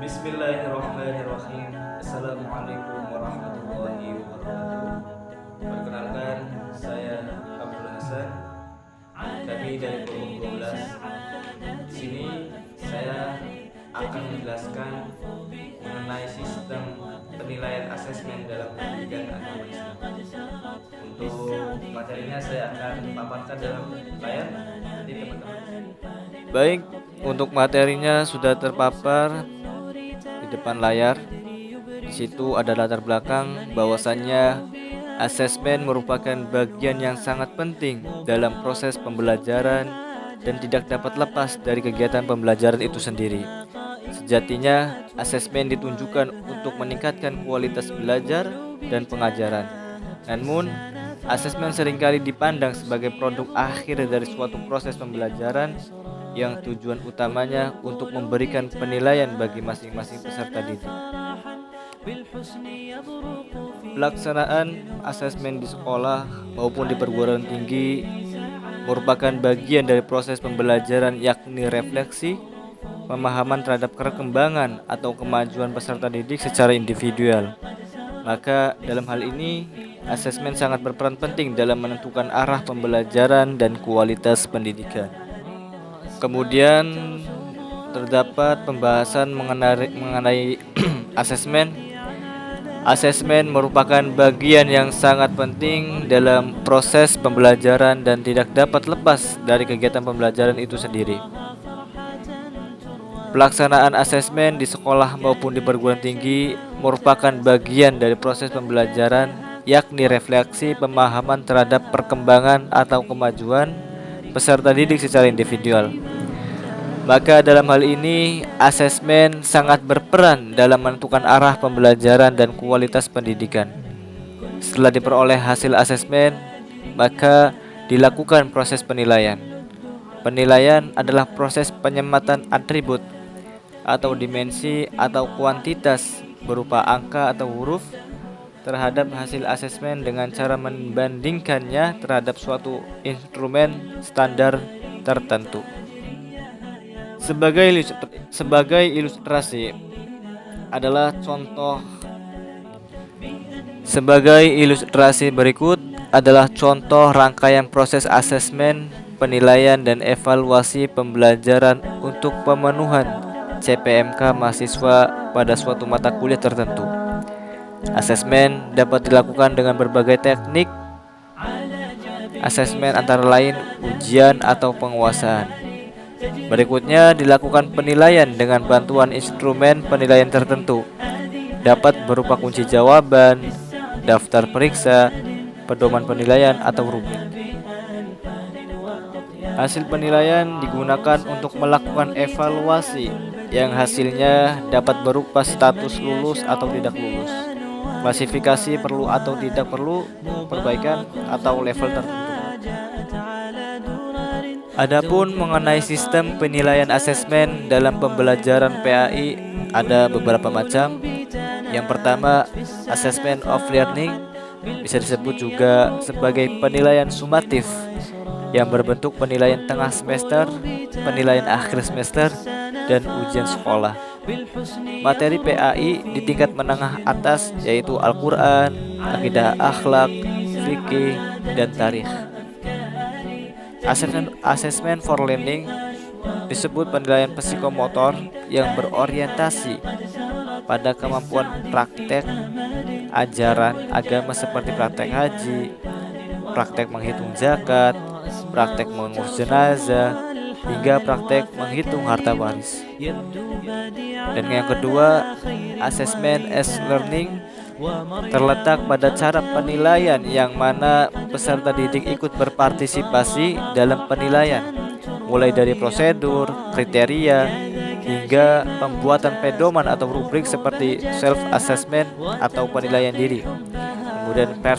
Bismillahirrahmanirrahim. Assalamualaikum warahmatullahi wabarakatuh. Perkenalkan, saya Abdul Hasan. Kami dari kelompok 12. Di sini saya akan menjelaskan mengenai sistem penilaian asesmen dalam pendidikan agama Islam. Untuk materinya saya akan paparkan dalam layar. Nanti teman-teman. Baik, untuk materinya sudah terpapar di depan layar. Di situ ada latar belakang bahwasannya asesmen merupakan bagian yang sangat penting dalam proses pembelajaran dan tidak dapat lepas dari kegiatan pembelajaran itu sendiri. Sejatinya, asesmen ditunjukkan untuk meningkatkan kualitas belajar dan pengajaran. Namun, asesmen seringkali dipandang sebagai produk akhir dari suatu proses pembelajaran yang tujuan utamanya untuk memberikan penilaian bagi masing-masing peserta didik. Pelaksanaan asesmen di sekolah maupun di perguruan tinggi merupakan bagian dari proses pembelajaran, yakni refleksi, pemahaman terhadap perkembangan atau kemajuan peserta didik secara individual. Maka dalam hal ini, asesmen sangat berperan penting dalam menentukan arah pembelajaran dan kualitas pendidikan. Kemudian terdapat pembahasan mengenai asesmen. Asesmen merupakan bagian yang sangat penting dalam proses pembelajaran dan tidak dapat lepas dari kegiatan pembelajaran itu sendiri. Pelaksanaan asesmen di sekolah maupun di perguruan tinggi merupakan bagian dari proses pembelajaran, yakni refleksi pemahaman terhadap perkembangan atau kemajuan peserta didik secara individual. Maka dalam hal ini, asesmen sangat berperan dalam menentukan arah pembelajaran dan kualitas pendidikan. Setelah diperoleh hasil asesmen, maka dilakukan proses penilaian. Penilaian adalah proses penyematan atribut atau dimensi atau kuantitas berupa angka atau huruf terhadap hasil asesmen dengan cara membandingkannya terhadap suatu instrumen standar tertentu. Sebagai ilustrasi adalah berikut adalah contoh rangkaian proses asesmen, penilaian dan evaluasi pembelajaran untuk pemenuhan CPMK mahasiswa pada suatu mata kuliah tertentu. Asesmen dapat dilakukan dengan berbagai teknik asesmen, antara lain ujian atau penguasaan. Berikutnya dilakukan penilaian dengan bantuan instrumen penilaian tertentu. Dapat berupa kunci jawaban, daftar periksa, pedoman penilaian atau rubrik. Hasil penilaian digunakan untuk melakukan evaluasi yang hasilnya dapat berupa status lulus atau tidak lulus, klasifikasi perlu atau tidak perlu perbaikan atau level tertentu. Adapun mengenai sistem penilaian asesmen dalam pembelajaran PAI ada beberapa macam. Yang pertama, assessment of learning, bisa disebut juga sebagai penilaian sumatif yang berbentuk penilaian tengah semester, penilaian akhir semester, dan ujian sekolah. Materi PAI di tingkat menengah atas yaitu Al-Quran, akidah akhlak, fikih, dan tarikh. Assessment for learning disebut penilaian psikomotor yang berorientasi pada kemampuan praktek ajaran agama seperti praktek haji, praktek menghitung zakat, praktek mengurus jenazah, hingga praktek menghitung harta waris. Dan yang kedua, assessment as learning terletak pada cara penilaian yang mana peserta didik ikut berpartisipasi dalam penilaian, mulai dari prosedur, kriteria, hingga pembuatan pedoman atau rubrik seperti self-assessment atau penilaian diri. Kemudian peer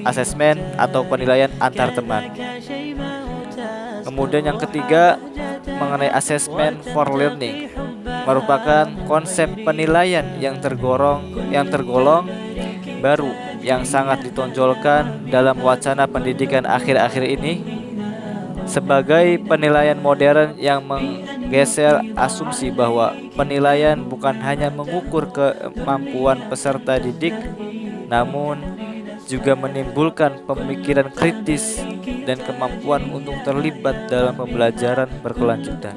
assessment atau penilaian antar teman. Kemudian yang ketiga, mengenai assessment for learning, merupakan konsep penilaian yang tergolong baru yang sangat ditonjolkan dalam wacana pendidikan akhir-akhir ini sebagai penilaian modern yang menggeser asumsi bahwa penilaian bukan hanya mengukur kemampuan peserta didik, namun juga menimbulkan pemikiran kritis dan kemampuan untuk terlibat dalam pembelajaran berkelanjutan.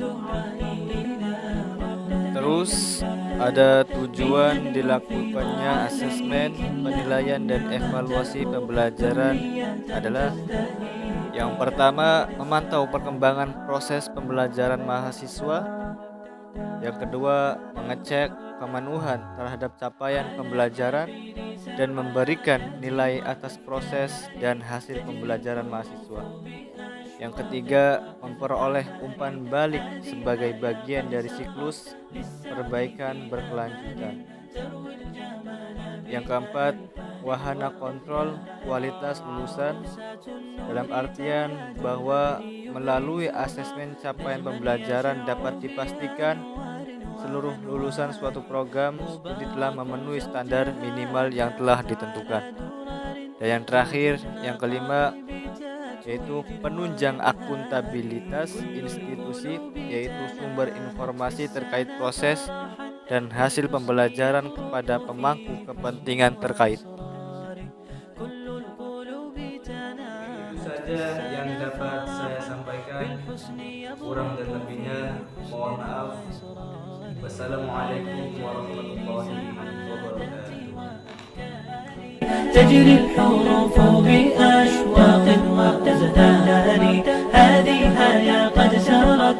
Terus, ada tujuan dilakukannya asesmen, penilaian, dan evaluasi pembelajaran adalah: yang pertama, memantau perkembangan proses pembelajaran mahasiswa. Yang kedua, mengecek pemenuhan terhadap capaian pembelajaran dan memberikan nilai atas proses dan hasil pembelajaran mahasiswa. Yang ketiga, memperoleh umpan balik sebagai bagian dari siklus perbaikan berkelanjutan. Yang keempat, wahana kontrol kualitas lulusan, dalam artian bahwa melalui asesmen capaian pembelajaran dapat dipastikan seluruh lulusan suatu program studi telah memenuhi standar minimal yang telah ditentukan. Dan yang terakhir, yang kelima, yaitu penunjang akuntabilitas institusi, yaitu sumber informasi terkait proses dan hasil pembelajaran kepada pemangku kepentingan terkait. Itu saja yang dapat saya sampaikan. Kurang dan lebihnya mohon maaf. Wassalamualaikum warahmatullahi wabarakatuh. تجري الحروف بأشواق وتزداد هذه هيا قد سرت